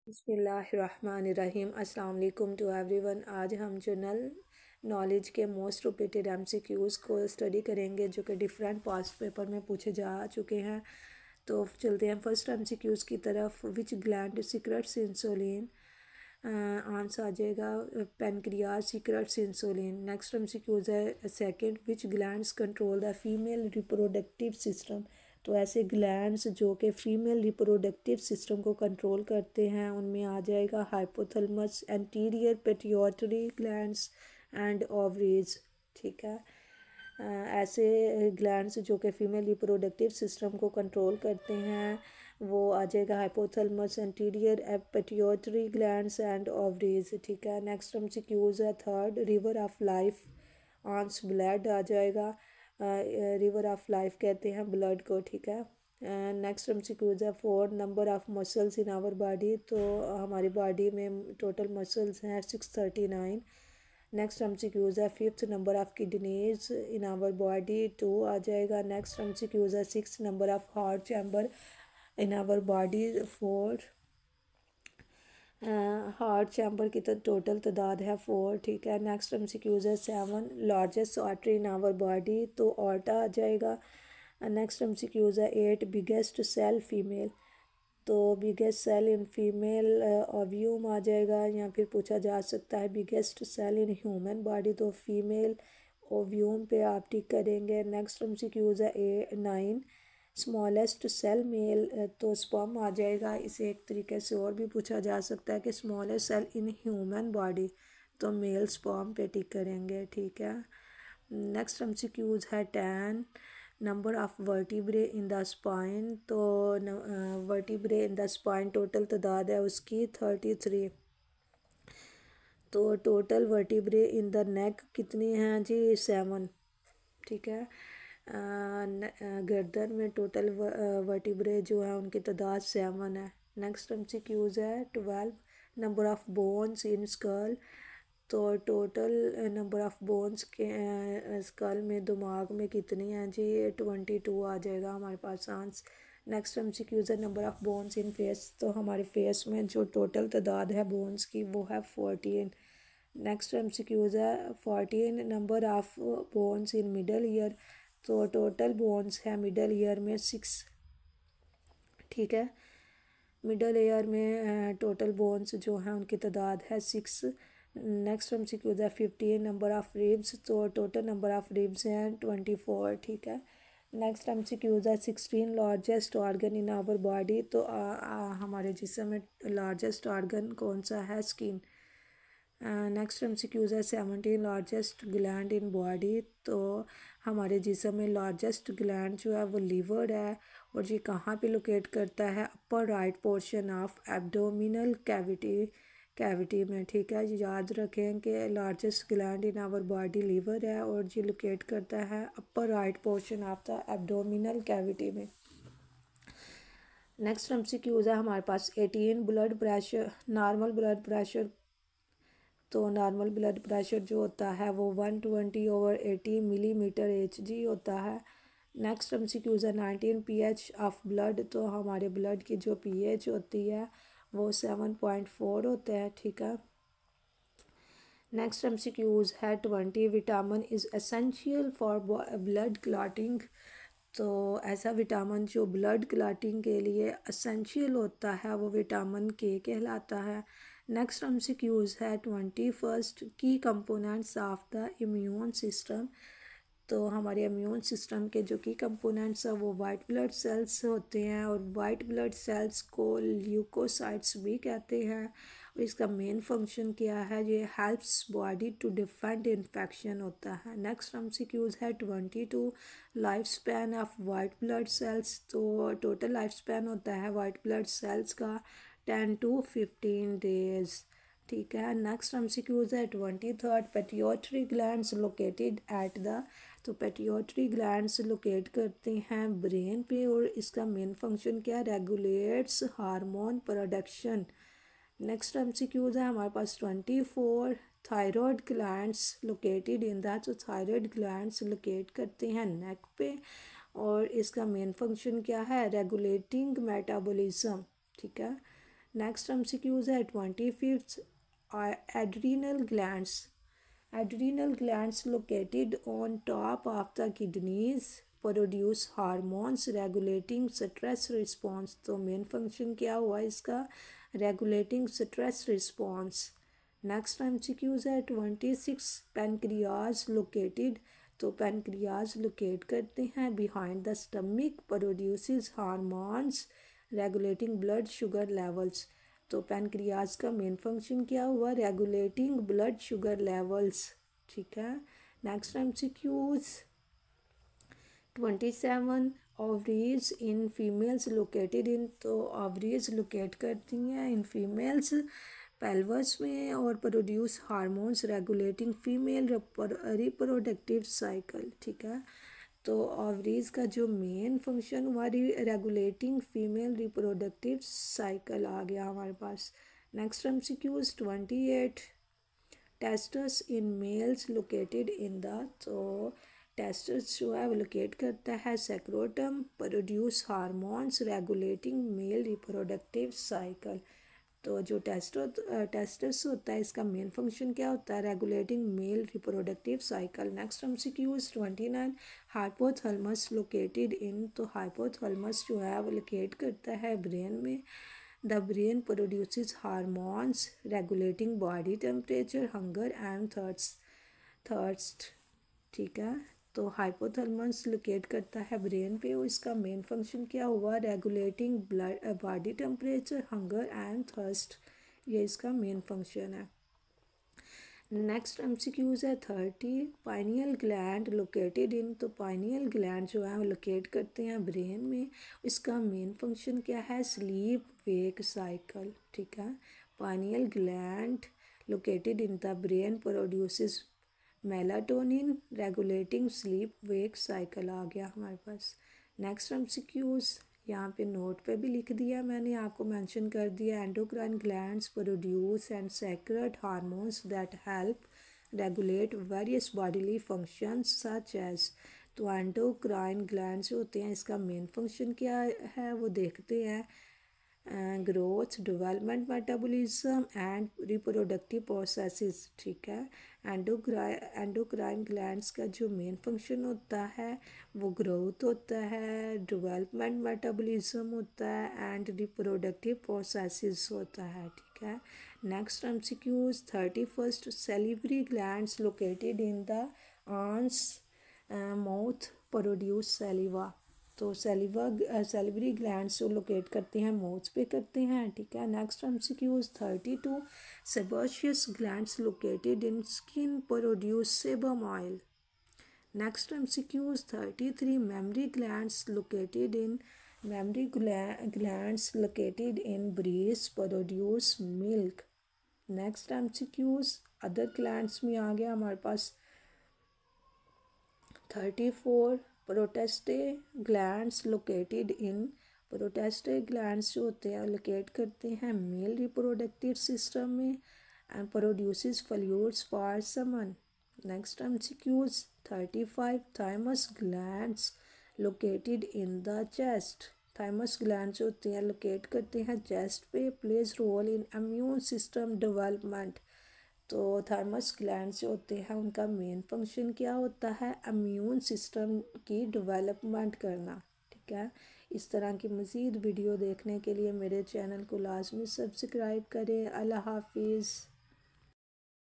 बिस्मिल्लाहिर्रहमानिर्रहीम। अस्सलाम वालेकुम टू एवरीवन। आज हम जनरल नॉलेज के मोस्ट रिपीटेड एमसीक्यूज़ को स्टडी करेंगे जो कि डिफरेंट पास्ट पेपर में पूछे जा चुके हैं। तो चलते हैं फर्स्ट एमसीक्यूज़ की तरफ। Which gland secretes insulin? Answer आ जाएगा pancreas secretes insulin. Next MCQs है second, which glands control the female reproductive system? तो ऐसे ग्लैंड्स जो कि फ़ीमेल रिप्रोडक्टिव सिस्टम को कंट्रोल करते हैं उनमें आ जाएगा hypothalamus, anterior pituitary glands and ovaries. ठीक है। ऐसे ग्लैंड्स जो कि फ़ीमेल रिप्रोडक्टिव सिस्टम को कंट्रोल करते हैं वो आ जाएगा hypothalamus, anterior pituitary glands and ovaries. ठीक है। नेक्स्ट हमसे क्यूज़ है third, river of life answer blood आ जाएगा। रिवर ऑफ लाइफ कहते हैं ब्लड को। ठीक है। नेक्स्ट हमसे क्यूज़ है four, number of muscles in our body? तो हमारी बॉडी में टोटल मसल्स हैं 639। नेक्स्ट हमसे क्यूज़ है fifth, number of kidneys in our body? Two आ जाएगा। नेक्स्ट हमसे क्यूज़ है six, number of heart chamber in our body? Four. Heart chamber की तो टोटल तादाद है फोर। ठीक है। नेक्स्ट एमसीक्यूज़ है seven, largest artery in our body? तो ऑर्टा आ जाएगा। नेक्स्ट एमसीक्यूज़ है एट, बिगेस्ट सेल फीमेल? तो biggest cell in female ovum आ जाएगा, या फिर पूछा जा सकता है biggest cell in human body? तो फीमेल ओव्यूम पे आप टिक करेंगे। नेक्स्ट एमसीक्यूज़ है नाइन, स्मॉलेस्ट सेल मेल? तो स्पर्म आ जाएगा। इसे एक तरीके से और भी पूछा जा सकता है कि smallest cell in human body? तो मेल स्पर्म पे टिक करेंगे। ठीक है। नेक्स्ट एमसीक्यूज़ है ten, number of vertebrae in the spine? तो vertebrae in the spine total तादाद है उसकी 33। तो total vertebrae in the neck कितनी हैं जी? सेवन। ठीक है। गर्दन में टोटल वर्टिब्रे जो है उनकी तादाद सेवन है। नेक्स्ट एमसीक्यूज़ है twelve, number of bones in school? तो टोटल नंबर ऑफ़ बोन्स के स्कल में दिमाग में कितनी हैं जी? 22 आ जाएगा हमारे पास आंसर। नेक्स्ट एमसीक्यूज़ है number of bones in face? तो हमारे फेस में जो टोटल तादाद है बोन्स की वो है 14। नेक्स्ट एमसीक्यूज़ है 14, number of bones in middle ear? तो टोटल बोन्स है मिडल ईयर में 6। ठीक है। मिडल ईयर में टोटल बोन्स जो हैं उनकी तादाद है 6। नेक्स्ट एमसीक्यूज़ है 15, नंबर ऑफ़ रिब्स? तो टोटल नंबर ऑफ़ रिब्स हैं 24। ठीक है। नेक्स्ट एमसीक्यूज़ है 16, largest organ in our body? तो हमारे जिस्म में लार्जेस्ट ऑर्गन कौन सा है? स्किन। नेक्स्ट एमसीक्यूज़ है 17, लार्जेस्ट ग्लैंड इन बॉडी? तो हमारे जिस्म में लार्जेस्ट ग्लैंड जो है वो लीवर है, और ये कहाँ पे लोकेट करता है? Upper right portion of abdominal cavity में। ठीक है। याद रखें कि largest gland in our body liver है और ये लोकेट करता है upper right portion of the abdominal cavity में। नेक्स्ट एमसीक्यूज़ है हमारे पास 18, blood pressure, normal blood pressure? तो नॉर्मल ब्लड प्रेशर जो होता है वो 120/80 मिलीमीटर HG होता है। नेक्स्ट एमसीक्यूज़ है 19, pH ऑफ ब्लड? तो हमारे ब्लड की जो pH होती है वो 7.4 होता है। ठीक है। नेक्स्ट एमसीक्यूज़ है 20, vitamin is essential for blood clotting? तो ऐसा विटामिन जो ब्लड क्लॉटिंग के लिए एसेंशियल होता है वो विटामिन के कहलाता है। नेक्स्ट एमसीक्यूज़ है 21st, की components of the immune system? तो हमारे इम्यून सिस्टम के जो की कंपोनेंट्स हैं वो वाइट ब्लड सेल्स होते हैं, और वाइट ब्लड सेल्स को ल्यूकोसाइट्स भी कहते हैं। और इसका मेन फंक्शन क्या है? ये helps body to defend infection होता है। नेक्स्ट एमसीक्यूज़ है 22, life span of white blood cells? तो टोटल लाइफ स्पैन होता है वाइट ब्लड सेल्स का 10 to 15 days। ठीक है। नेक्स्ट एमसीक्यूज़ है 23rd, pituitary glands located at the? तो पेट्यूटरी ग्लैंड्स लोकेट करते हैं ब्रेन पे, और इसका मेन फंक्शन क्या है? Regulates hormone production. Next MCQs है हमारे पास 24, thyroid glands located in the? तो थायराइड ग्लैंड्स लोकेट करते हैं नेक पे, और इसका मेन फंक्शन क्या है? Regulating metabolism. ठीक है। नेक्स्ट एमसीक्यूज है 25th, adrenal glands. Adrenal glands located on top of the kidneys produce hormones regulating stress response। तो मेन फंक्शन क्या हुआ इसका, regulating stress response। Next MCQs है 26 पेनक्रियाज लोकेटेड। तो पेनक्रियाज लोकेट करते हैं behind the stomach, produces hormones regulating blood sugar levels. तो pancreas का मेन फंक्शन क्या हुआ, रेगुलेटिंग ब्लड शुगर लेवल्स। ठीक है। Next MCQs 27 ovaries in females located in. तो ओवरीज लोकेट करती हैं इन फीमेल्स पेल्वस में और produce hormones regulating female reproductive cycle. ठीक है। तो ओवरीज का जो मेन फंक्शन हुआ रेगुलेटिंग फीमेल रिप्रोडक्टिव साइकिल आ गया हमारे पास। Next MCQs 28 testes in males located in the. तो टेस्टस जो है वो लोकेट करता है scrotum, produce hormones regulating male reproductive cycle. तो जो टेस्टस होता है इसका मेन फंक्शन क्या होता है, regulating male reproductive cycle. Next MCQs 29 hypothalamus located in. तो हाइपोथैलेमस जो है वो लोकेट करता है ब्रेन में। The brain produces hormones regulating body temperature, hunger and thirst. ठीक है। तो हाइपोथैलेमस लोकेट करता है ब्रेन पे और इसका मेन फंक्शन क्या हुआ, regulating blood body temperature, hunger and thirst. ये इसका मेन फंक्शन है। नेक्स्ट एमसीक्यूज है 30 पाइनियल ग्लैंड लोकेटेड इन। तो पाइनियल ग्लैंड जो है वो लोकेट करते हैं ब्रेन में। इसका मेन फंक्शन क्या है, स्लीप वेक साइकिल। ठीक है। Pineal gland located in the brain produces melatonin regulating sleep wake cycle आ गया हमारे पास। नेक्स्ट एमसीक्यूज यहाँ पे नोट पे भी लिख दिया मैंने, आपको मेंशन कर दिया। Endocrine glands produce and secrete hormones that help regulate various bodily functions such as. तो एंडोक्राइन ग्लैंड्स होते हैं इसका मेन फंक्शन क्या है वो देखते हैं, growth, development, metabolism and reproductive processes. ठीक है। एंडोक्राइन ग्लैंड्स का जो मेन फंक्शन होता है वो ग्रोथ होता है, डेवलपमेंट, मेटाबॉलिज्म होता है एंड रिप्रोडक्टिव प्रोसेसेस होता है। ठीक है। Next MCQs 31 salivary glands located in the आंस माउथ प्रोड्यूस सैलिवा। तो सेलिवरी ग्लैंड्स जो लोकेट करते हैं माउथ पे करते हैं। ठीक है। Next MCQs 32 sebaceous glands located in skin produce sebum oil. Next MCQs 33 mammary glands located in breast produce milk. Next MCQs other glands में आ गया हमारे पास 34 प्रोटेस्टे ग्लैंड्स लोकेटेड इन। प्रोटेस्टे ग्लैंड्स जो होते हैं लोकेट करते हैं मेल रिप्रोडक्टिव सिस्टम में and produces fluids for someone. Next MCQs 35 thymus glands located in the chest. Thymus glands होते हैं लोकेट करते हैं चेस्ट पे, plays role in immune system development. तो थाइमस ग्लैंड्स जो होते हैं उनका मेन फंक्शन क्या होता है, इम्यून सिस्टम की डेवलपमेंट करना। ठीक है। इस तरह की मज़ीद वीडियो देखने के लिए मेरे चैनल को लाजमी सब्सक्राइब करें। अल्लाह हाफिज़।